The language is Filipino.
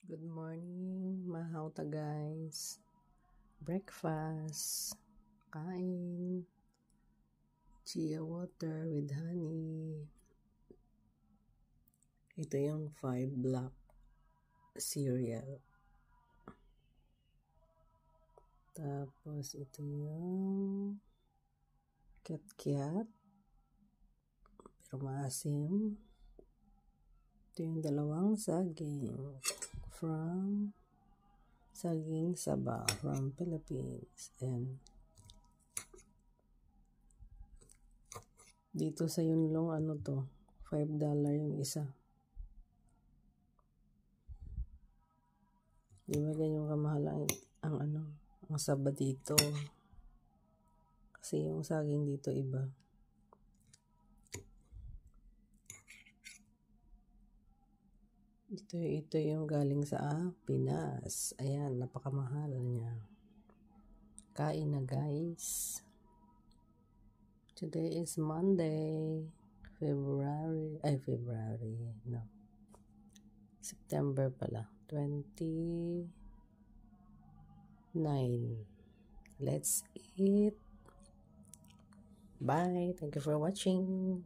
Good morning, mahaw ta guys. Breakfast. Kain. Chia water with honey. Ito yung 5 black cereal. Tapos ito yung Kit-Kat. Pero maasim. Ito yung dalawang saging. From Saging Saba from Philippines. And dito sa Yunlong ano to, $5 yung isa. Di ba ganyan kamahal ang saba dito? Kasi yung saging dito iba. Ito yung galing sa Pinas. Ayan, napakamahal niya. Kain na guys. Today is Monday, September pala, 29. Let's eat. Bye. Thank you for watching.